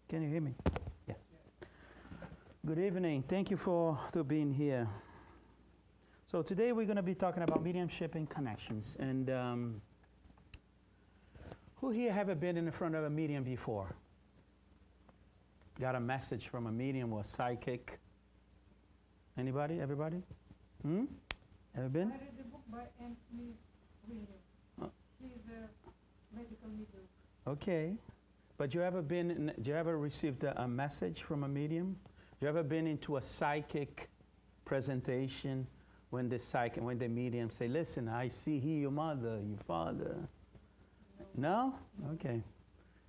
Can you hear me? Yes. Good evening. Thank you for being here. So today we're going to be talking about mediumship and connections. And who here have been in front of a medium before? Got a message from a medium or psychic? Anybody? Everybody? Ever been? I read the book by Anthony Williams. He's a medical medium. Okay. But do you ever received a message from a medium? You ever been into a psychic presentation when the medium say, listen, I see here your mother, your father? No? Okay.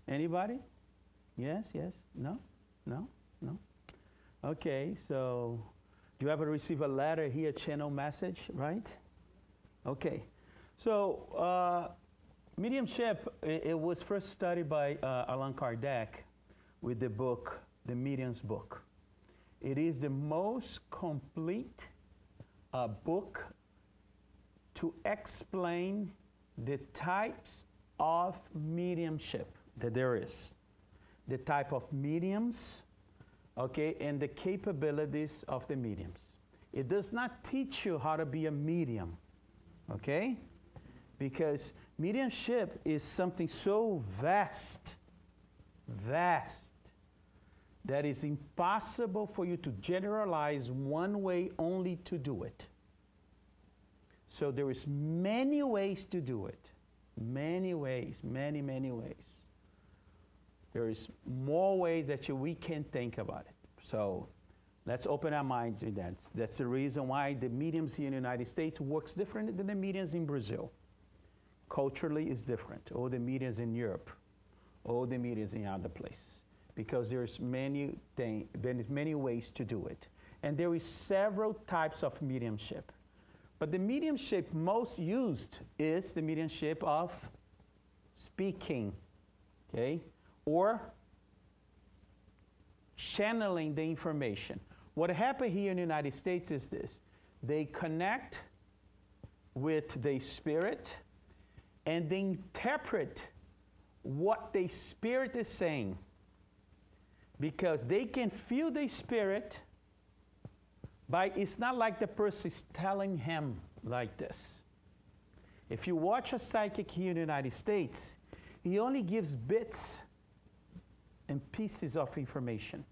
Anybody? Yes, yes. No? No? No? Okay, so do you ever receive a letter here, channel message, right? Okay. So mediumship, it was first studied by Allan Kardec with the book, The Medium's Book. It is the most complete book to explain the types of mediumship that there is. The type of mediums, okay, and the capabilities of the mediums. It does not teach you how to be a medium, okay? Because mediumship is something so vast, that is impossible for you to generalize one way only to do it. So there is many ways to do it. Many ways, many ways. There is more ways that we can think about it. So let's open our minds with that. That's the reason why the mediums here in the United States works different than the mediums in Brazil. Culturally is different. Or the mediums in Europe. Or the mediums in other places. Because there's many ways to do it. And there is several types of mediumship. But the mediumship most used is the mediumship of speaking, okay? Or channeling the information. What happened here in the United States is this. They connect with the spirit and they interpret what the spirit is saying. Because they can feel the spirit, but it's not like the person is telling him like this. If you watch a psychic here in the United States, he only gives bits and pieces of information.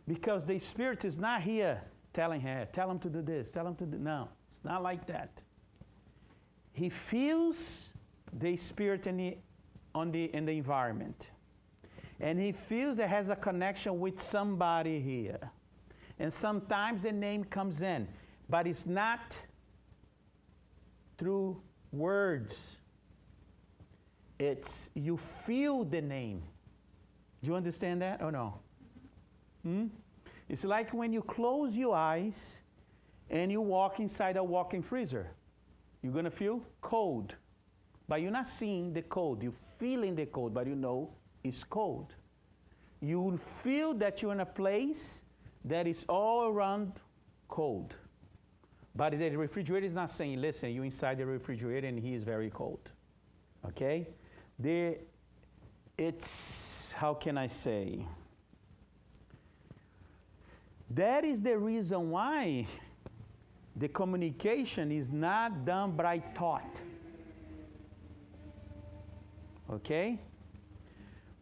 Because the spirit is not here telling her, tell him to do this, tell him to do... No, it's not like that. He feels the spirit in the environment. And he feels it has a connection with somebody here. And sometimes the name comes in, but it's not through words. It's you feel the name. Do you understand that or no? It's like when you close your eyes and you walk inside a walk-in freezer. You're going to feel cold. But you're not seeing the cold. You're feeling the cold, but you know it's cold. You will feel that you're in a place that is all around cold. But the refrigerator is not saying, listen, you're inside the refrigerator and he is very cold. Okay? It's, how can I say? That is the reason why the communication is not done by thought. Okay?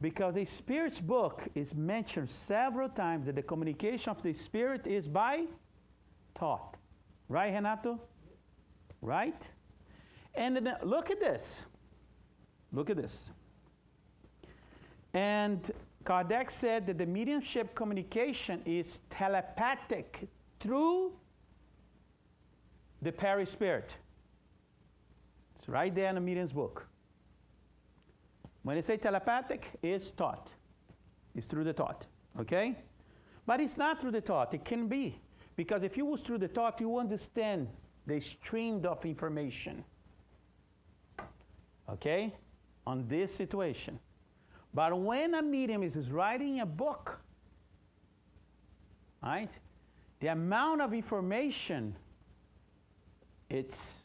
Because the Spirit's book is mentioned several times that the communication of the Spirit is by thought. Right, Renato? Right? And then, look at this. Look at this. And Kardec said that the mediumship communication is telepathic through the perispirit. It's right there in the medium's book. When they say telepathic, it's thought. It's through the thought, okay? But it's not through the thought. It can be. Because if you was through the thought, you understand the stream of information, okay, on this situation. But when a medium is writing a book, right, the amount of information, it's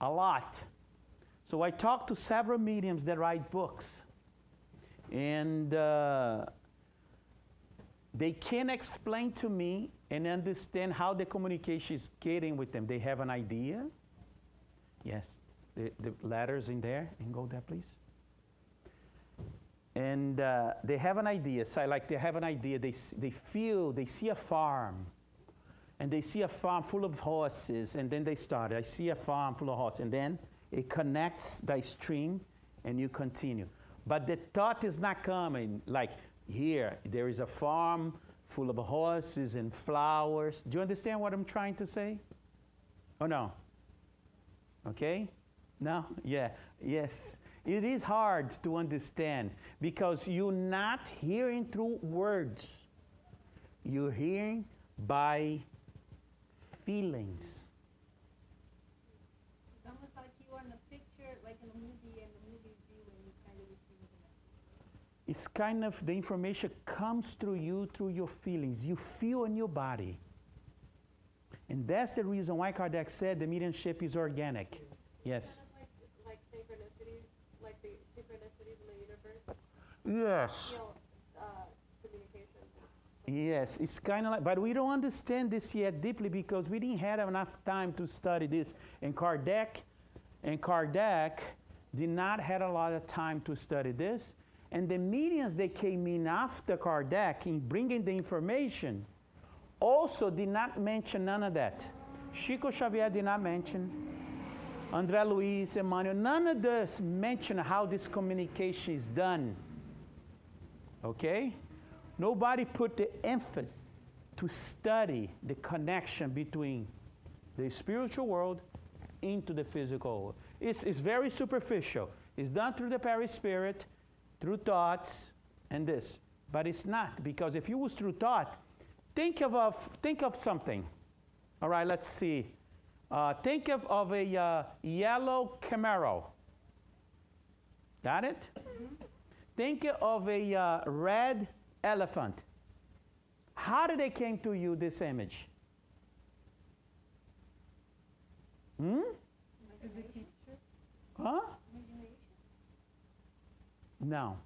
a lot. So I talked to several mediums that write books. And They can't explain to me and understand how the communication is getting with them. They have an idea. Yes, the letters in there. And go there, please. And they have an idea. So like they have an idea. They see a farm. And they see a farm full of horses. And then they start. I see a farm full of horses. And then it connects the stream and you continue. But the thought is not coming like, here, there is a farm full of horses and flowers. Do you understand what I'm trying to say? Oh, no? Okay? No? Yeah. Yes. It is hard to understand because you're not hearing through words. You're hearing by feelings. It's almost like you are in a picture, like in a movie, and the movie view, and you kind of receive it. It's kind of, the information comes through you, through your feelings. You feel in your body. And that's the reason why Kardec said the mediumship is organic. Yes? Kind of like synchronicities, like the synchronicities in the universe. Yes. You know, communication. Yes, it's kind of like, but we don't understand this yet deeply because we didn't have enough time to study this. And Kardec did not have a lot of time to study this. And the mediums that came in after Kardec in bringing the information also did not mention none of that. Chico Xavier did not mention. André Luiz, Emmanuel, none of this mention how this communication is done. Okay? Nobody put the emphasis to study the connection between the spiritual world into the physical world. It's very superficial. It's done through the perispirit, through thoughts, and this. But it's not, because if you was through thought, think of something. All right, let's see. Think of a yellow Camaro. Got it? Mm-hmm. Think of a red elephant. How did it came to you, this image? Hmm? Huh? No.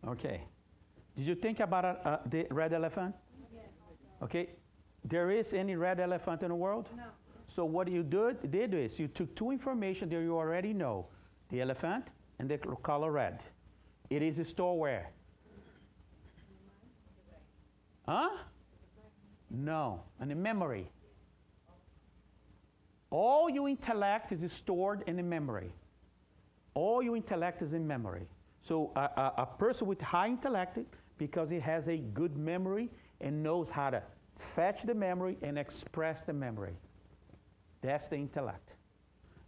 Okay. Did you think about the red elephant? Yes. Okay. There is any red elephant in the world? No. So what you did is you took two information that you already know. The elephant and the color red. It is stored where? Huh? No. In the memory. All your intellect is stored in the memory. All your intellect is in memory. So a person with high intellect, because he has a good memory and knows how to fetch the memory and express the memory. That's the intellect.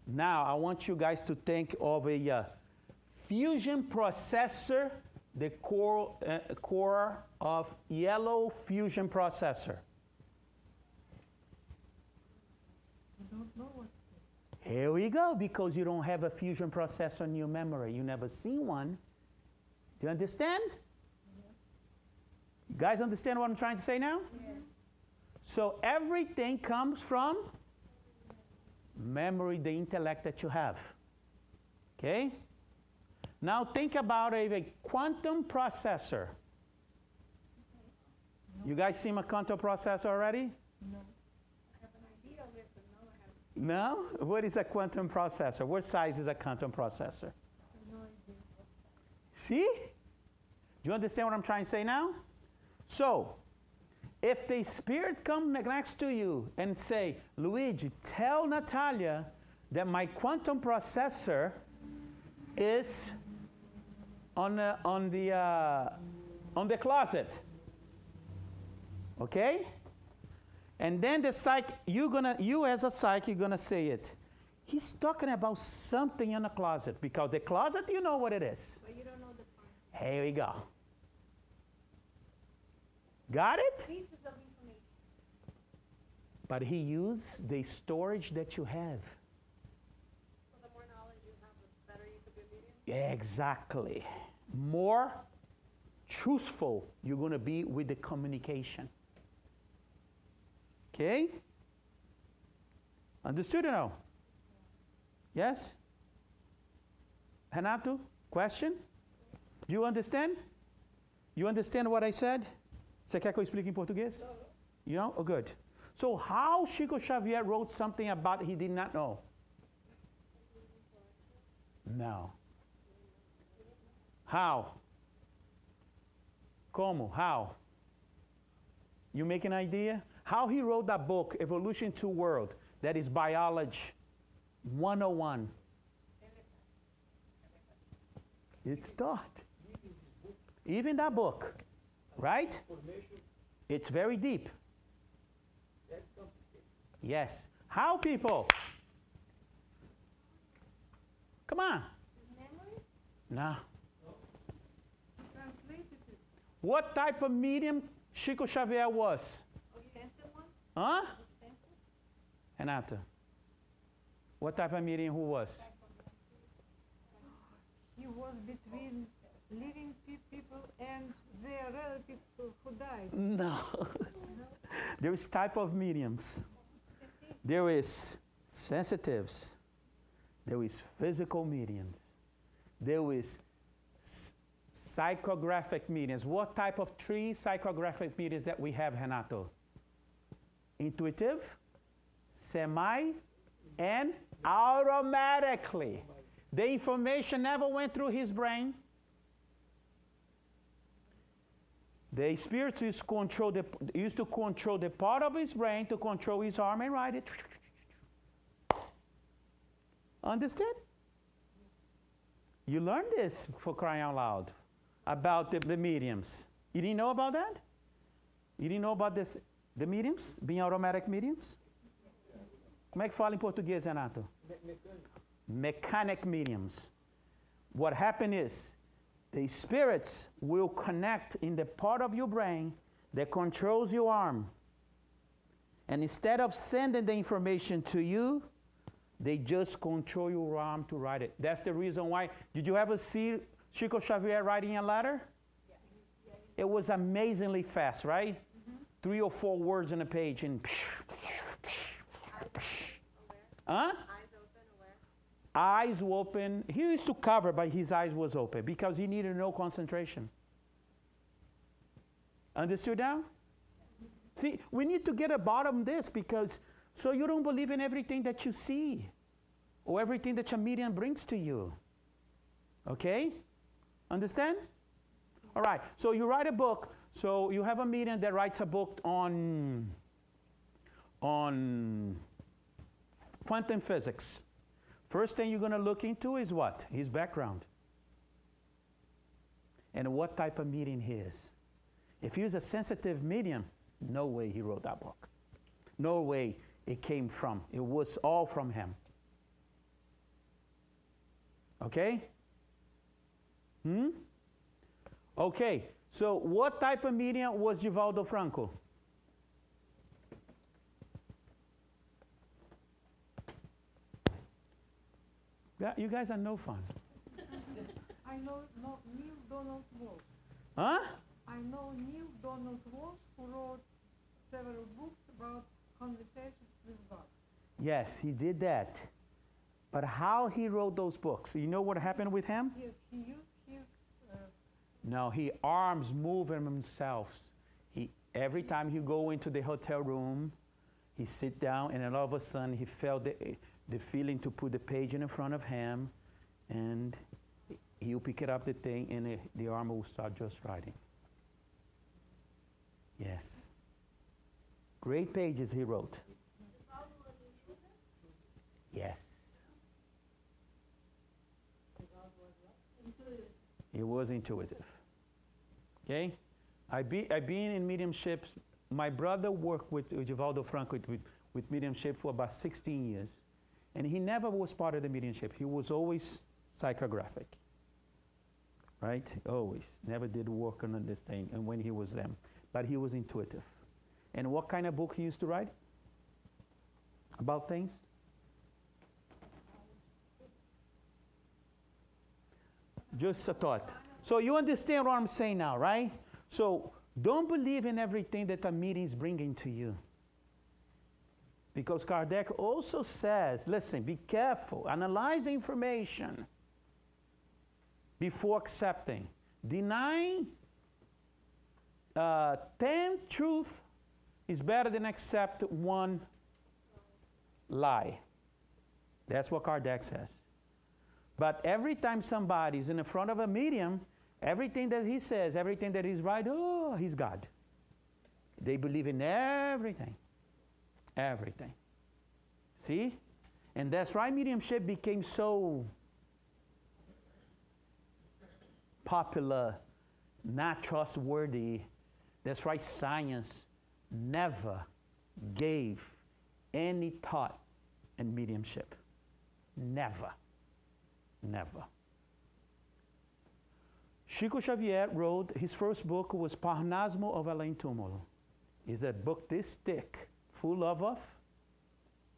Now, I want you guys to think of a fusion processor, the core of yellow fusion processor. I don't know what. Here we go, because you don't have a fusion processor in your memory. You never seen one. Do you understand? Yes. You guys understand what I'm trying to say now? Yes. So everything comes from memory, the intellect that you have. Okay? Now think about a quantum processor. No. You guys seen a quantum processor already? No. No? What is a quantum processor? What size is a quantum processor? No idea. See? Do you understand what I'm trying to say now? So, if the spirit comes next to you and say, Luigi, tell Natalia that my quantum processor is on the closet. Okay? And then the psych, you as a psych, you're gonna say it. He's talking about something in the closet, because the closet, you know what it is. But you don't know the part. Here we go. Got it? Pieces of information. But he used the storage that you have. So the more knowledge you have, the better you could be a medium? Exactly. More truthful you're gonna be with the communication. Okay? Understood or no? Yes? Renato, question? Do you understand? You understand what I said? Você quer que eu explique em português? You know? Oh, good. So how Chico Xavier wrote something about he did not know? No. How? Como? How? You make an idea? How he wrote that book, Evolution to World, that is biology 101. It's taught. Even that book, right? It's very deep. Yes. How, people? Come on. Memory? No. Translated it. What type of medium Chico Xavier was? Ostensive one? Huh? Ostensive? Renata. What type of medium who was? He was between living people and their relatives who died. No. There is type of mediums. There is sensitives. There is physical mediums. There is psychographic mediums. What type of three psychographic mediums that we have, Renato? Intuitive, semi, and automatically. The information never went through his brain. The spirits used to control the part of his brain to control his arm and write it. Understand? You learned this, for crying out loud, about the mediums. You didn't know about that? You didn't know about this, the mediums, being automatic mediums? Como é que fala em português, Renato? Mechanic mediums. What happened is, the spirits will connect in the part of your brain that controls your arm. And instead of sending the information to you, they just control your arm to write it. That's the reason why. Did you ever see Chico Xavier writing a letter? Yeah. It was amazingly fast, right? 3 or 4 words on a page and huh? Eyes open. He used to cover, but his eyes was open because he needed no concentration. Understood now? See, we need to get a bottom this because so you don't believe in everything that you see or everything that your medium brings to you. Okay? Understand? All right. So you write a book. So you have a medium that writes a book on quantum physics. First thing you're going to look into is what? His background. And what type of medium he is. If he was a sensitive medium, no way he wrote that book. No way it came from. It was all from him. Okay? Okay. So what type of medium was Divaldo Franco? You guys are no fun. I know Neil Donald Walsh. Huh? I know Neil Donald Walsh, who wrote several books about conversations with God. Yes, he did that. But how he wrote those books? You know what happened with him? Yes, he used his... No, he arms move himself. Every time he go into the hotel room, he sit down, and then all of a sudden he felt the feeling to put the page in front of him, and he'll pick it up the thing, and the arm will start just writing. Yes. Great pages he wrote. Yes. It was intuitive. Okay? I've been in mediumship. My brother worked with Divaldo Franco with mediumship for about 16 years. And he never was part of the mediumship. He was always psychographic. Right? Always. Never did work on this thing and when he was them. But he was intuitive. And what kind of book he used to write? About things? Just a thought. So you understand what I'm saying now, right? So don't believe in everything that the meeting is bringing to you. Because Kardec also says, listen, be careful. Analyze the information before accepting. Denying 10 truth is better than accept one lie. That's what Kardec says. But every time somebody's in the front of a medium, everything that he says, everything that he's right, oh, he's God. They believe in everything. Everything. See? And that's why mediumship became so popular, not trustworthy. That's why science never gave any thought in mediumship. Never. Never. Chico Xavier wrote, his first book was Parnasmo of Além Túmulo. It's a book this thick, full of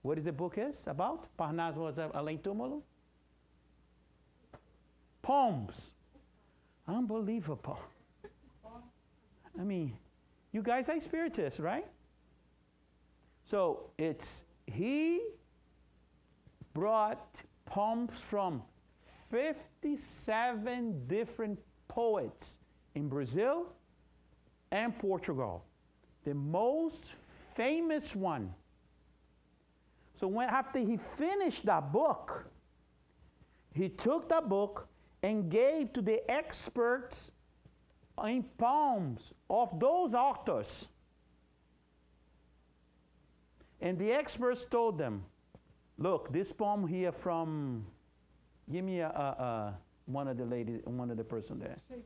what is the book is about? Parnasmo of Além Túmulo? Poems. Unbelievable. I mean, you guys are spiritists, right? So he brought poems from 57 different poets in Brazil and Portugal. The most famous one. So after he finished that book, he took that book and gave to the experts in poems of those authors. And the experts told them, look, this poem here from, give me one of the ladies, one of the person there. Shakespeare.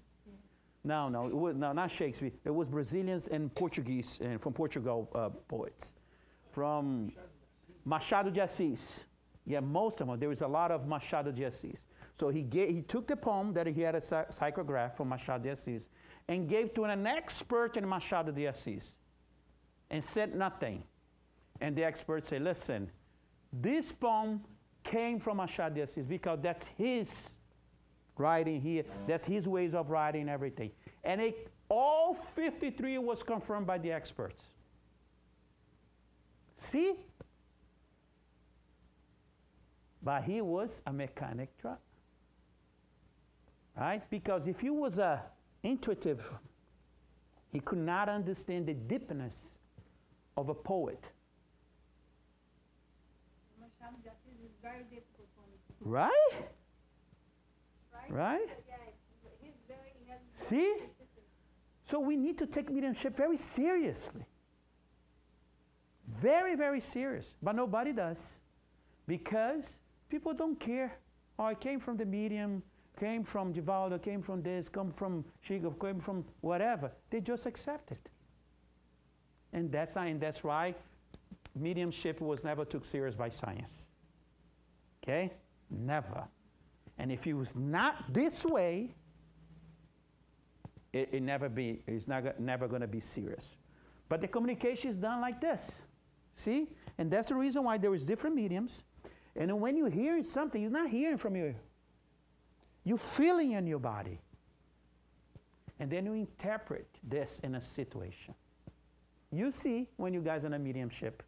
No, not Shakespeare. It was Brazilians and Portuguese, and from Portugal poets. From Machado de Assis. Yeah, most of them. There was a lot of Machado de Assis. So he took the poem that he had a psychograph from Machado de Assis and gave to an expert in Machado de Assis and said nothing. And the expert said, listen, this poem came from Machado de Assis because that's his writing here. That's his ways of writing everything. And all 53 was confirmed by the experts. See? But he was a mechanic truck. Right? Because if he was intuitive, he could not understand the deepness of a poet. Machado de Assis is very difficult for me. Right? Right? Right? Yeah, he has See? So we need to take mediumship very seriously. Very, very serious. But nobody does. Because people don't care. Oh, I came from the medium, came from Divaldo, came from this, come from Chico, came from whatever. They just accept it. And that's why mediumship was never took serious by science. Okay? Never. And if it was not this way, it's never going to be serious. But the communication is done like this. See? And that's the reason why there is different mediums. And when you hear something, you're not hearing from you. You're feeling in your body. And then you interpret this in a situation. You see when you guys are in a mediumship.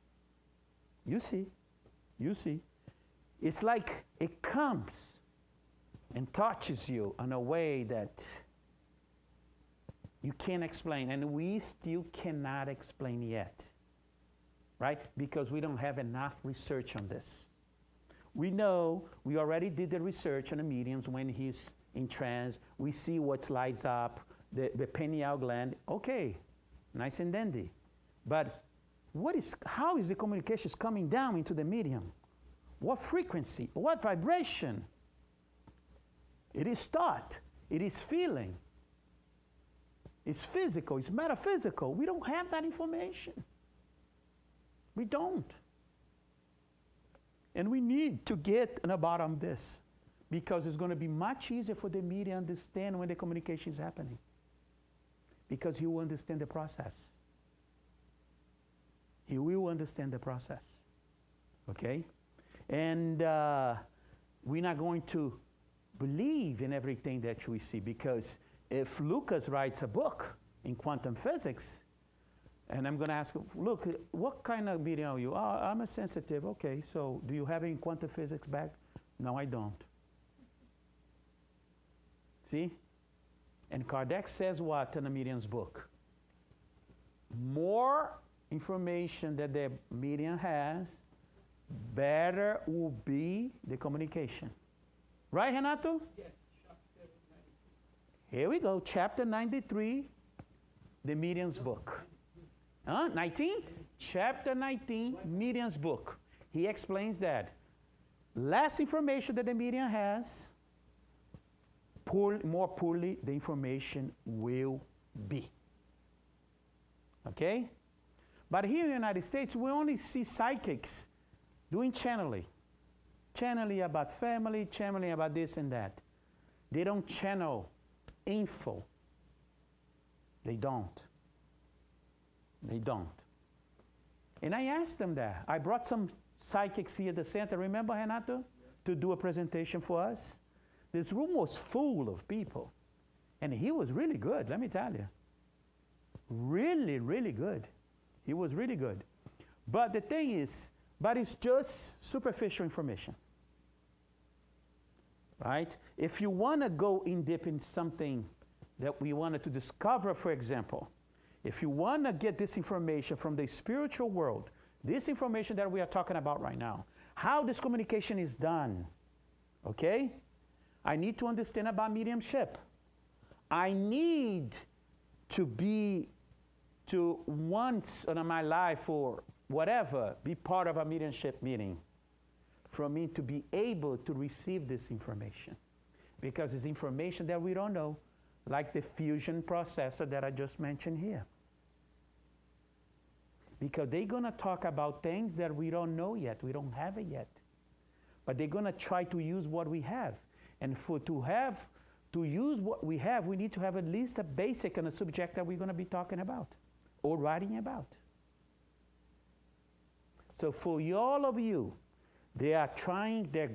You see. It's like it comes and touches you in a way that you can't explain. And we still cannot explain yet. Right? Because we don't have enough research on this. We know, we already did the research on the mediums when he's in trance. We see what lights up, the pineal gland. Okay, nice and dandy. But how is the communication coming down into the medium? What frequency? What vibration? It is thought. It is feeling. It's physical. It's metaphysical. We don't have that information. We don't. And we need to get on the bottom of this because it's going to be much easier for the media to understand when the communication is happening because he will understand the process. He will understand the process. Okay? And we're not going to believe in everything that we see because if Lucas writes a book in quantum physics, and I'm going to ask him, look, what kind of medium are you? Oh, I'm a sensitive. Okay, so do you have any quantum physics back? No, I don't. See? And Kardec says what in the medium's book? more information that the medium has, better will be the communication. Right, Renato? Yes, chapter 93. Here we go, chapter 93, the medium's book. 19? Chapter 19, medium's book. He explains that less information that the medium has, more poorly the information will be. Okay? But here in the United States, we only see psychics doing channeling. Channeling about family, channeling about this and that. They don't channel info. They don't. They don't. And I asked them that. I brought some psychics here at the center. Remember, Renato? Yeah. To do a presentation for us? This room was full of people. And he was really good, let me tell you. Really, really good. He was really good. But the thing is, but it's just superficial information. Right? If you want to go in deep in something that we wanted to discover, for example, if you want to get this information from the spiritual world, this information that we are talking about right now, how this communication is done, okay? I need to understand about mediumship. I need to once in my life or whatever, be part of a mediumship meeting for me to be able to receive this information. Because it's information that we don't know, like the fusion processor that I just mentioned here. Because they're going to talk about things that we don't know yet, we don't have it yet. But they're going to try to use what we have. And to use what we have, we need to have at least a basic and a subject that we're going to be talking about or writing about. So for all of you, they're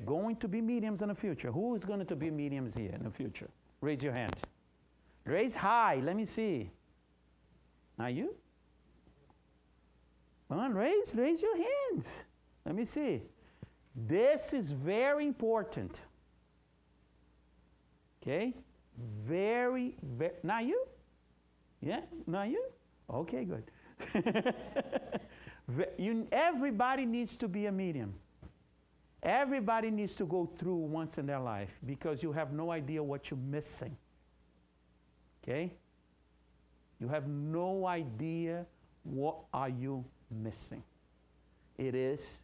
going to be mediums in the future. Who is going to be mediums here in the future? Raise your hand. Raise high, let me see. Are you? Come on, raise your hands. Let me see. This is very important. Okay? Very, not you? Yeah? Not you? Okay, good. Everybody needs to be a medium. Everybody needs to go through once in their life because you have no idea what you're missing. Okay? You have no idea what are you missing. It is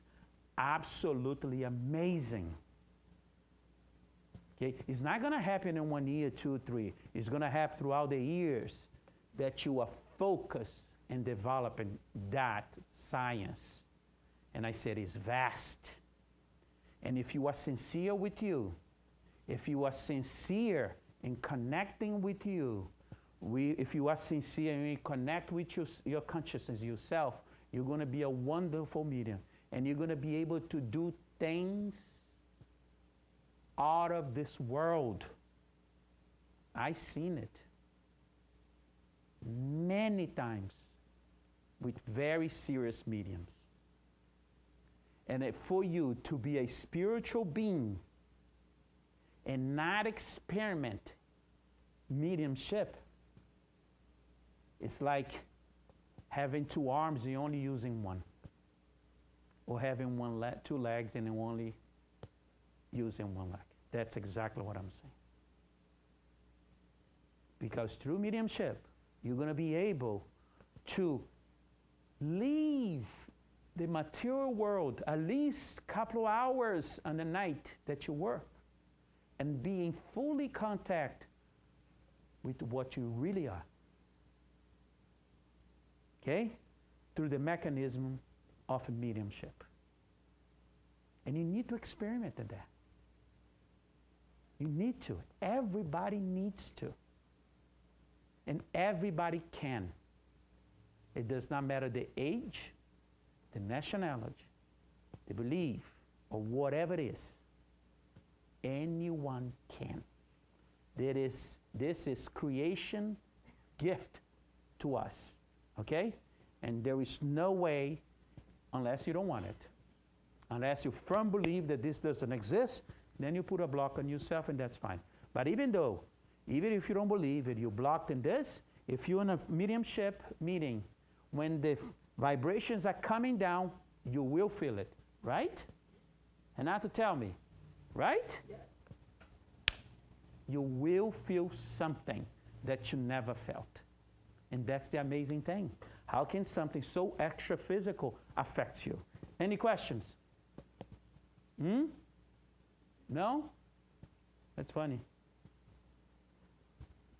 absolutely amazing. Okay? It's not going to happen in 1 year, 2, 3. It's going to happen throughout the years that you are focused and developing that science. And I said it's vast. And if you are sincere with you, if you are sincere in connecting with you, if you are sincere and you connect with your consciousness, yourself, you're going to be a wonderful medium. And you're going to be able to do things out of this world. I've seen it many times with very serious mediums. And for you to be a spiritual being and not experiment mediumship, it's like having 2 arms and only using one. Or having 2 legs and only using 1 leg. That's exactly what I'm saying. Because through mediumship, you're going to be able to leave the material world at least a couple of hours on the night that you work and be in fully contact with what you really are. Okay? Through the mechanism of mediumship. And you need to experiment at that. You need to. Everybody needs to. And everybody can. It does not matter the age, the nationality, the belief, or whatever it is. Anyone can. This is creation gift to us. Okay? And there is no way, unless you don't want it, unless you firmly believe that this doesn't exist, then you put a block on yourself and that's fine. But even if you don't believe it, you're blocked in this, if you're in a mediumship meeting when the vibrations are coming down, you will feel it, right? And not to tell me, right? Yeah. You will feel something that you never felt. And that's the amazing thing. How can something so extra physical affect you? Any questions? No? That's funny.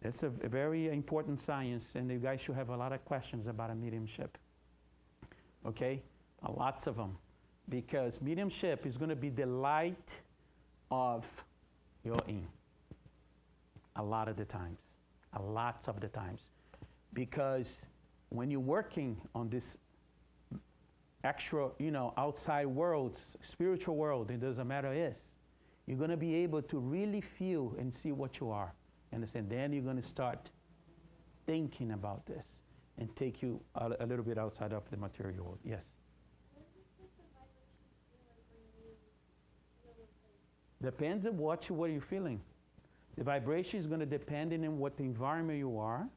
It's a very important science, and you guys should have a lot of questions about a mediumship. Okay? Lots of them. Because mediumship is going to be the light of your in. A lot of the times. A lot of the times. Because when you're working on this extra, outside world, spiritual world, it doesn't matter is, you're going to be able to really feel and see what you are. Understand? Then you're going to start thinking about this and take you a little bit outside of the material world. Yes? Depends on what you're feeling. The vibration is going to depend on what the environment you are,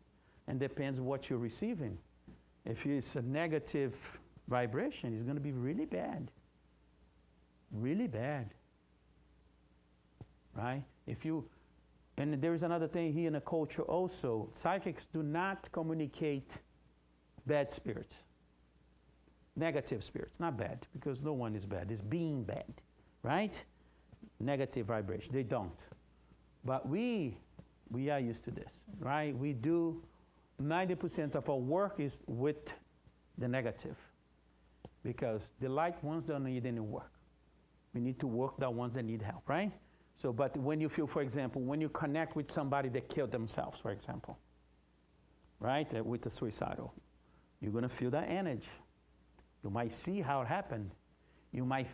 and depends what you're receiving. If it's a negative vibration, it's going to be really bad. Really bad. Right? And there is another thing here in the culture also. Psychics do not communicate bad spirits. Negative spirits, not bad, because no one is bad. It's being bad, right? Negative vibration, they don't. But we are used to this, right? We do 90% of our work is with the negative, because the light ones don't need any work. We need to work the ones that need help, right? So, but when you feel, for example, when you connect with somebody that killed themselves, for example, right, with the suicidal, you're going to feel that energy. You might see how it happened. You're going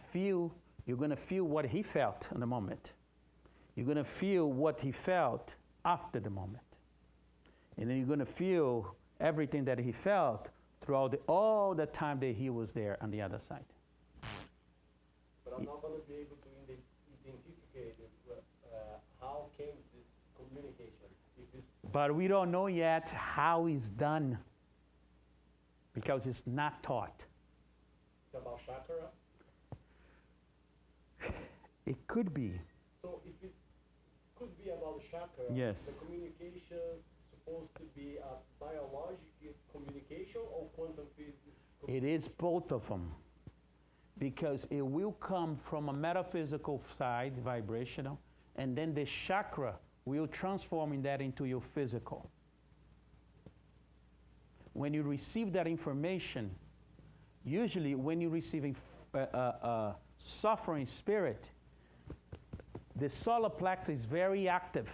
to feel what he felt in the moment. You're going to feel what he felt after the moment. And then you're going to feel everything that he felt throughout all the time that he was there on the other side. But I'm not going to be able to identify how came this communication. But we don't know yet how it's done, because it's not taught. It's about chakra? It could be. So if it could be about the chakra, yes, the communication supposed to be a biological communication or quantum physics? It is both of them. Because it will come from a metaphysical side, vibrational, and then the chakra will transform that into your physical. When you receive that information, usually when you're receiving suffering spirit, the solar plexus is very active.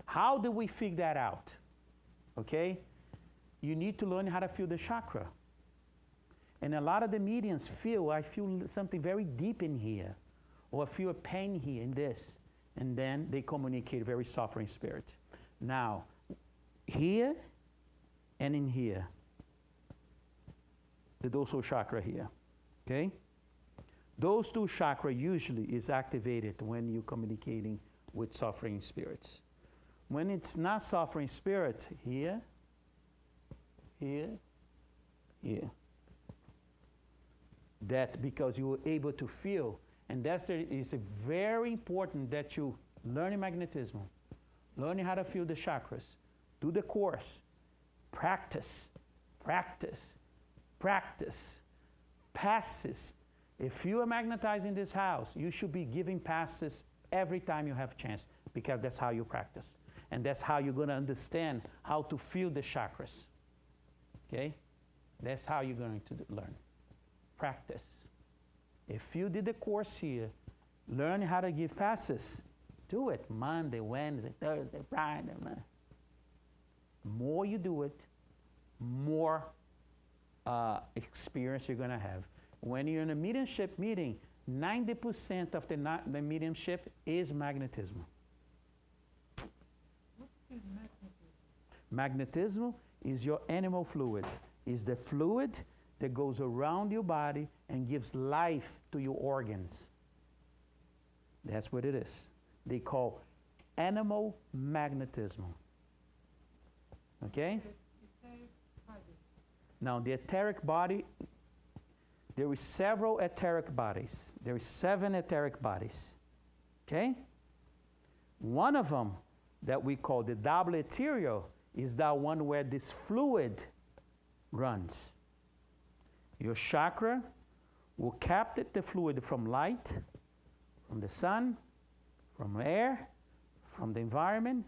How do we figure that out? Okay? You need to learn how to feel the chakra. And a lot of the mediums I feel something very deep in here, or I feel a pain here in this. And then they communicate very suffering spirit. Now, here and in here, the dorsal chakra here, okay? Those two chakras usually is activated when you're communicating with suffering spirits. When it's not suffering spirit, here, here, here. That because you were able to feel, and it's very important that you learn magnetism, learning how to feel the chakras, do the course, practice, practice, practice, passes. If you are magnetizing this house, you should be giving passes every time you have a chance, because that's how you practice. And that's how you're going to understand how to feel the chakras. Okay? That's how you're going to learn. Practice. If you did the course here, learn how to give passes, do it Monday, Wednesday, Thursday, Friday. The more you do it, more experience you're going to have. When you're in a mediumship meeting, 90% of the mediumship is magnetism. What is magnetism? Magnetism is your animal fluid. It's the fluid that goes around your body and gives life to your organs. That's what it is. They call animal magnetism. Okay? Now, the etheric body, there is several etheric bodies. There is 7 etheric bodies, okay? One of them that we call the double ethereal is that one where this fluid runs. Your chakra will capture the fluid from light, from the sun, from air, from the environment,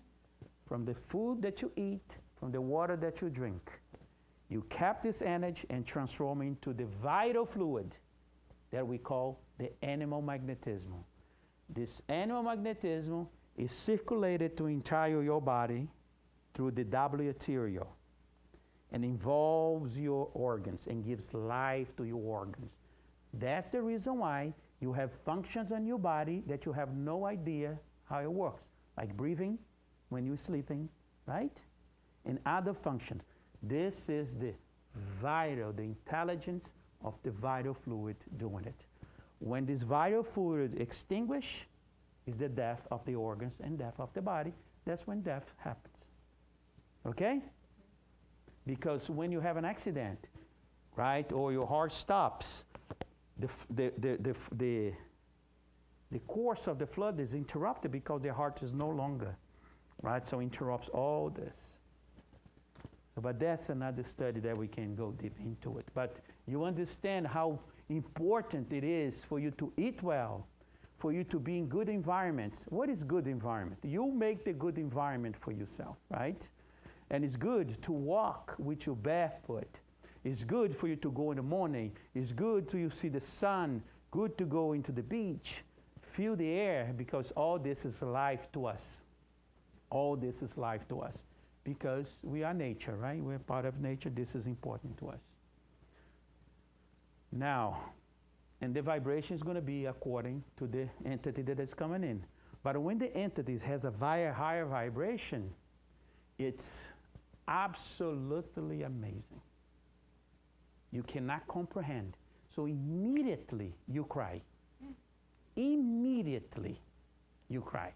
from the food that you eat, from the water that you drink. You cap this energy and transform it into the vital fluid that we call the animal magnetism. This animal magnetism is circulated to entire your body through the double ethereal and involves your organs and gives life to your organs. That's the reason why you have functions in your body that you have no idea how it works, like breathing when you're sleeping, right? And other functions. This is the vital, the intelligence of the vital fluid doing it. When this vital fluid extinguishes, is the death of the organs and death of the body. That's when death happens. Okay? Because when you have an accident, right, or your heart stops, the course of the flood is interrupted because the heart is no longer, right? So interrupts all this. But that's another study that we can go deep into it. But you understand how important it is for you to eat well, for you to be in good environments. What is good environment? You make the good environment for yourself, right? And it's good to walk with your barefoot. It's good for you to go in the morning. It's good to see the sun. Good to go into the beach. Feel the air, because all this is life to us. All this is life to us. Because we are nature, right? We're part of nature. This is important to us. Now, and the vibration is going to be according to the entity that is coming in. But when the entity has a higher vibration, it's absolutely amazing. You cannot comprehend. So immediately you cry. Immediately you cry.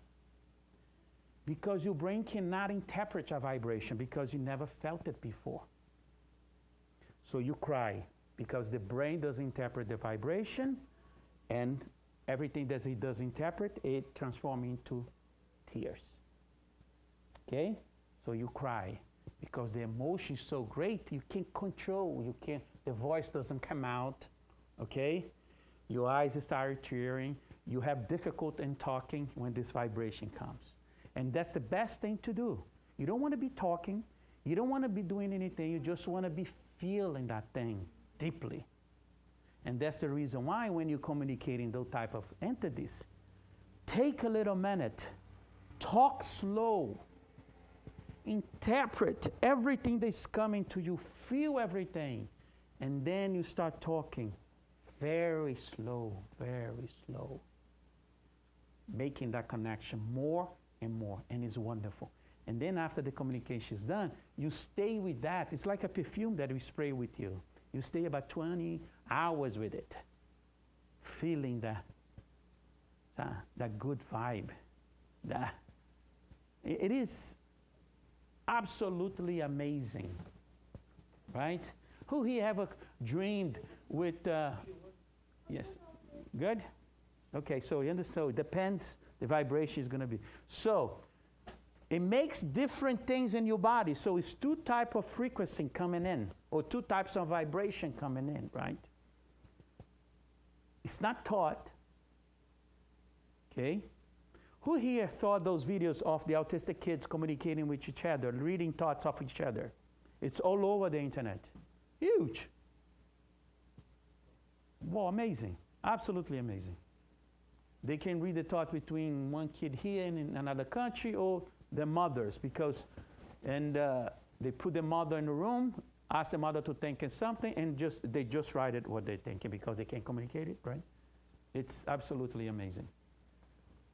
Because your brain cannot interpret a vibration because you never felt it before. So you cry because the brain doesn't interpret the vibration, and everything that it does interpret, it transforms into tears. Okay? So you cry because the emotion is so great, you can't control, the voice doesn't come out, okay? Your eyes start tearing, you have difficulty in talking when this vibration comes. And that's the best thing to do. You don't want to be talking, you don't want to be doing anything, you just want to be feeling that thing deeply. And that's the reason why when you're communicating those type of entities, take a little minute, talk slow, interpret everything that's coming to you, feel everything, and then you start talking very slow, making that connection more and more, and it's wonderful. And then after the communication is done, you stay with that. It's like a perfume that we spray with you. You stay about 20 hours with it, feeling that good vibe. It is absolutely amazing, right? Who here ever dreamed with, yes, good? Okay, so you understand, so it depends, the vibration is going to be. So it makes different things in your body. So it's 2 types of frequency coming in, or 2 types of vibration coming in, right? It's not taught, okay? Who here thought those videos of the autistic kids communicating with each other, reading thoughts of each other? It's all over the internet. Huge. Wow, amazing. Absolutely amazing. They can read the thought between one kid here and in another country, or the mothers, because, and they put the mother in the room, ask the mother to think of something, and they just write it what they're thinking because they can't communicate it, right? It's absolutely amazing.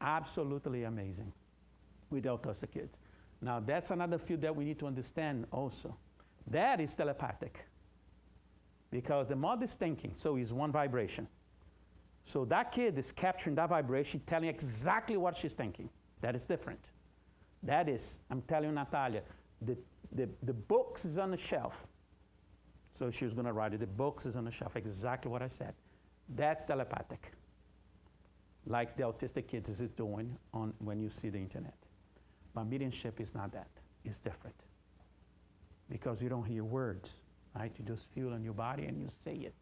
Absolutely amazing with autistic kids. Now, that's another field that we need to understand also. That is telepathic, because the mother is thinking, so it's one vibration. So that kid is capturing that vibration, telling exactly what she's thinking. That is different. That is, I'm telling you, Natalia, the books is on the shelf. So she was going to write it. The books is on the shelf, exactly what I said. That's telepathic, like the autistic kids is doing on when you see the internet. But mediumship is not that. It's different. Because you don't hear words, right? You just feel in your body and you say it.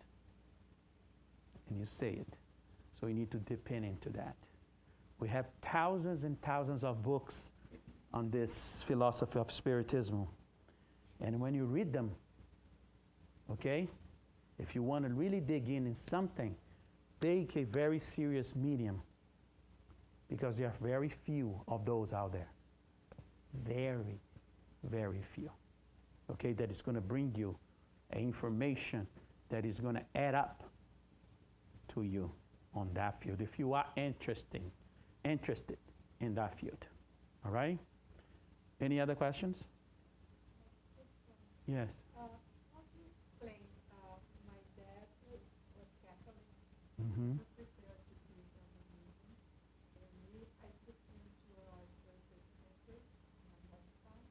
And you say it. So you need to depend into that. We have thousands and thousands of books on this philosophy of Spiritism. And when you read them, okay, if you want to really dig in something, take a very serious medium, because there are very few of those out there. Very, very few. Okay, that is going to bring you information that is going to add up to you on that field, if you are interested in that field. All right? Any other questions? Yes. How do you explain my dad was Catholic? Mm-hmm. Was prepared to be on the meeting, and I took him to our service center in my hometown,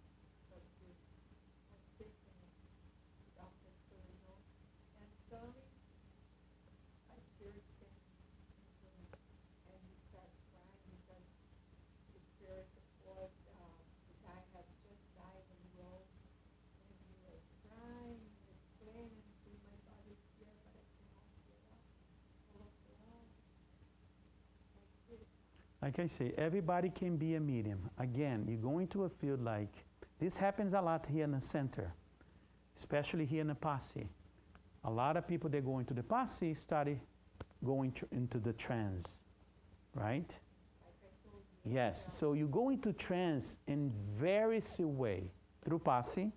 but with a different doctor, so you know. And suddenly, I spirit came into him, and he started crying because the spirit was, the guy had just died and rose, and he was crying, explaining to my body's here, but I cannot get up. Like I say, everybody can be a medium. Again, you go into a field like, this happens a lot here in the center, especially here in the Posse. A lot of people that go into the Posse started going into the trance, right? Yes, so you go into trance in various ways, through Posse,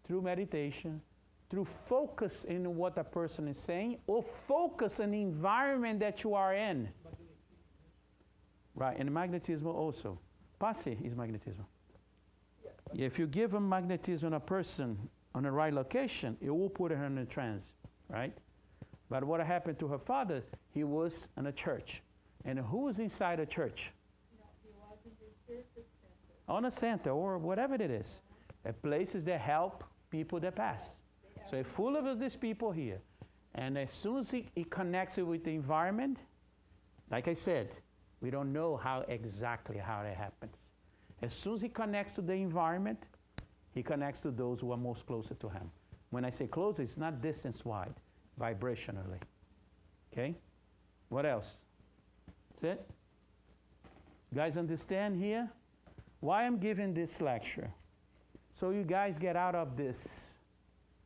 through meditation, through focus in what a person is saying, or focus on the environment that you are in. Right, and magnetism also. Posse is magnetism. If you give a magnetism a person on the right location, it will put her in a trance, right? But what happened to her father, he was in a church. And who was inside a church? No, he was in the Spiritist center. On a center, or whatever it is. Places that help people that pass. So it's full of these people here. And as soon as he connects it with the environment, like I said, we don't know exactly how that happens. As soon as he connects to the environment, he connects to those who are most closer to him. When I say closer, it's not distance-wide, vibrationally. Okay? What else? That's it? You guys understand here? Why I'm giving this lecture? So you guys get out of this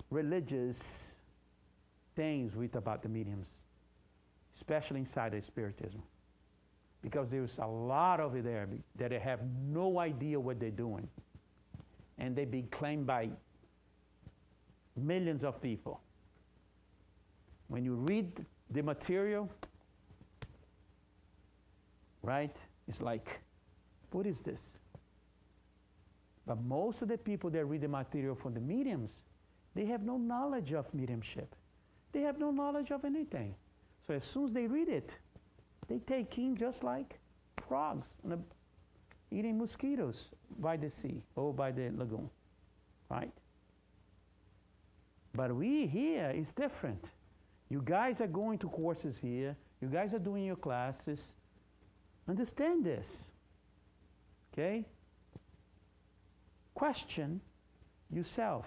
religious things about the mediums, especially inside of Spiritism. Because there's a lot over there that have no idea what they're doing. And they've been claimed by millions of people. When you read the material, right, it's like, what is this? But most of the people that read the material from the mediums, they have no knowledge of mediumship. They have no knowledge of anything. So as soon as they read it, they take in just like frogs eating mosquitoes by the sea or by the lagoon, right? But we here is different. You guys are going to courses here. You guys are doing your classes. Understand this, okay? Question yourself.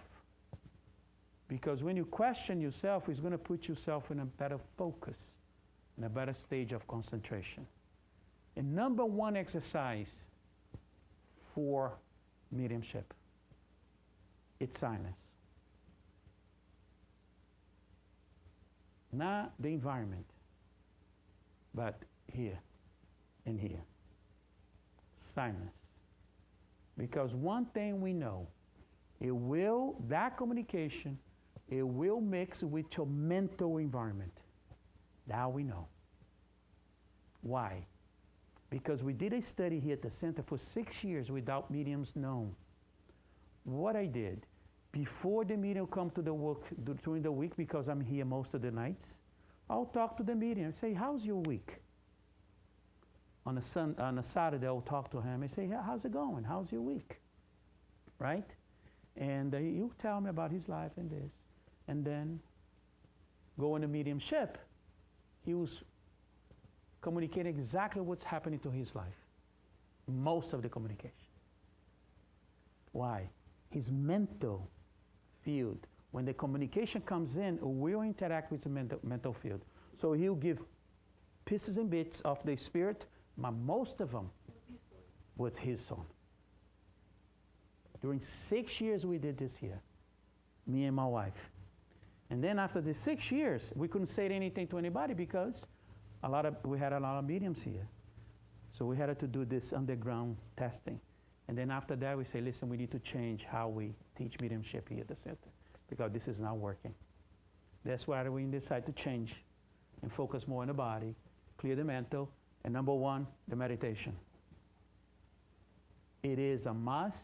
Because when you question yourself, it's going to put yourself in a better focus, in a better stage of concentration. And number one exercise for mediumship, it's silence. Not the environment, but here and here. Silence. Because one thing we know, that communication, it will mix with your mental environment. That we know. Why? Because we did a study here at the center for 6 years without mediums known. What I did, before the medium come to the work during the week, because I'm here most of the nights, I'll talk to the medium and say, how's your week? On a Saturday, I'll talk to him and say, how's it going? How's your week? Right? And he'll tell me about his life and this. And then go into mediumship. He was communicating exactly what's happening to his life. Most of the communication. Why? His mental field. When the communication comes in, we'll interact with the mental field. So he'll give pieces and bits of the spirit, but most of them was his son. During 6 years we did this here, me and my wife. And then after the 6 years, we couldn't say anything to anybody because we had a lot of mediums here. So we had to do this underground testing. And then after that, we say, listen, we need to change how we teach mediumship here at the center because this is not working. That's why we decide to change and focus more on the body, clear the mental, and number one, the meditation. It is a must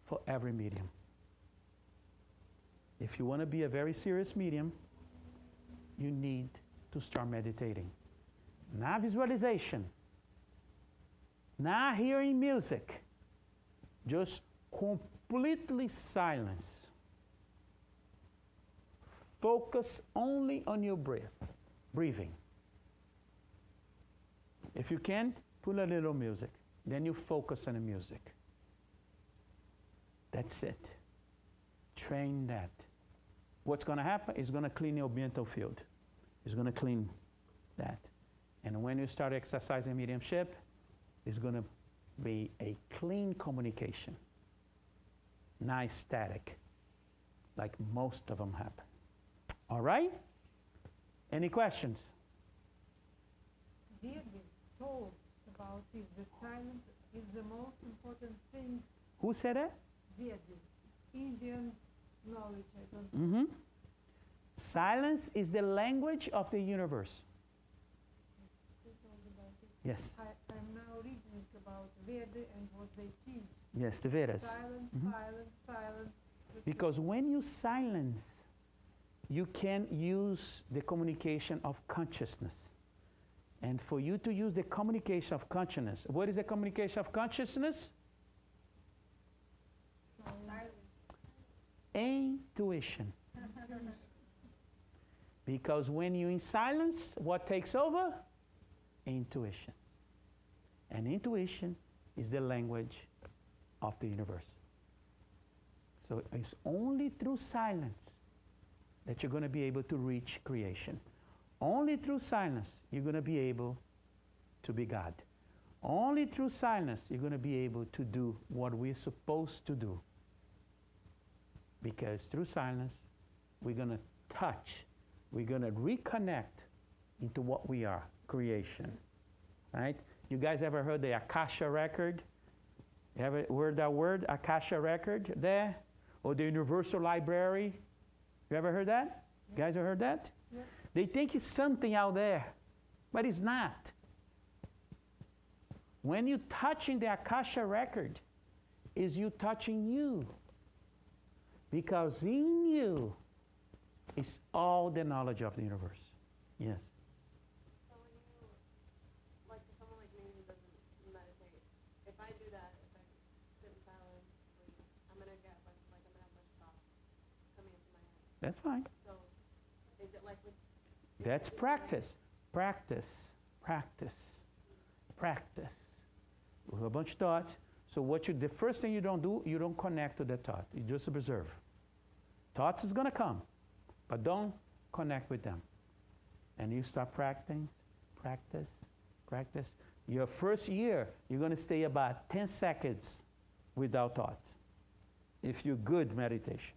for every medium. If you want to be a very serious medium, you need to start meditating. Not visualization, not hearing music, just completely silence. Focus only on your breathing. If you can't, put a little music. Then you focus on the music. That's it. Train that. What's going to happen is going to clean your mental field. It's going to clean that. And when you start exercising mediumship, it's going to be a clean communication, not static, like most of them happen. All right? Any questions? Deirdre told about this. The silence is the most important thing. Who said that? Deirdre. Indian knowledge, I don't Mm-hmm. Silence is the language of the universe. She told about it. Yes. I'm now reading about Veda and what they teach. Yes, the Vedas. Silence, Mhm. silence, silence. Because when you silence, you can use the communication of consciousness. And for you to use the communication of consciousness, what is the communication of consciousness? Intuition. Because when you're in silence, what takes over? Intuition. And intuition is the language of the universe. So it's only through silence that you're going to be able to reach creation. Only through silence you're going to be able to be God. Only through silence you're going to be able to do what we're supposed to do. Because through silence we're going to touch, we're going to reconnect into what we are, creation. Right? You guys ever heard the Akasha record? You ever heard that word, Akasha record there? Or the Universal Library? You ever heard that? You guys ever heard that? Yeah. They think it's something out there, but it's not. When you're touching the Akasha record, is you touching you. Because in you is all the knowledge of the universe. Yes. So when you, like for someone like me who doesn't meditate, if I do that, if I sit in silence, I'm gonna get like I'm gonna have much thoughts coming into my head. That's fine. So is it like with That's practice. Practice. Practice. Practice. We have a bunch of thoughts. So the first thing you don't do, you don't connect to the thought. You just observe. Thoughts is going to come, but don't connect with them. And you start practicing, practice, practice. Your first year, you're going to stay about 10 seconds without thoughts. If you're good meditation.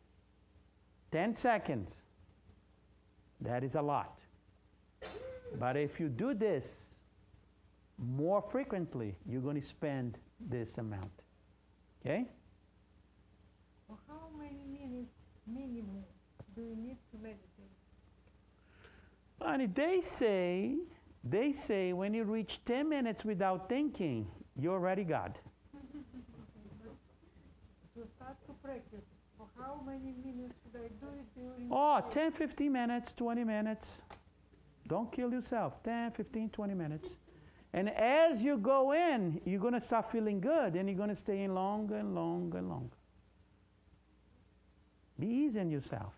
10 seconds. That is a lot. But if you do this more frequently, you're going to spend this amount. Okay? For how many minutes minimum do you need to meditate? Honey, they say when you reach 10 minutes without thinking, you're already God. To start to practice, for how many minutes should I do it during Oh, the day? 10, 15 minutes, 20 minutes. Don't kill yourself. 10, 15, 20 minutes. And as you go in, you're going to start feeling good, and you're going to stay in longer and longer and longer. Be easy on yourself.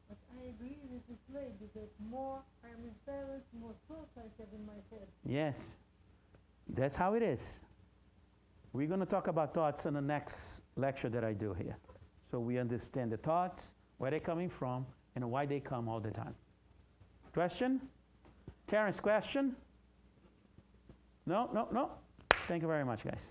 But I agree with this lady that more I'm embarrassed, more thoughts I have in my head. Yes, that's how it is. We're going to talk about thoughts in the next lecture that I do here. So we understand the thoughts, where they're coming from, and why they come all the time. Question? Terrence, question? No, no, no. Thank you very much, guys.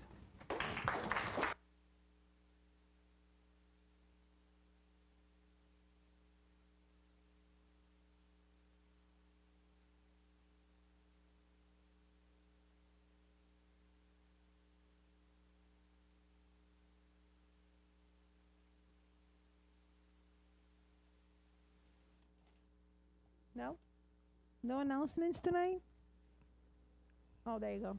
No? No announcements tonight? Oh, there you go.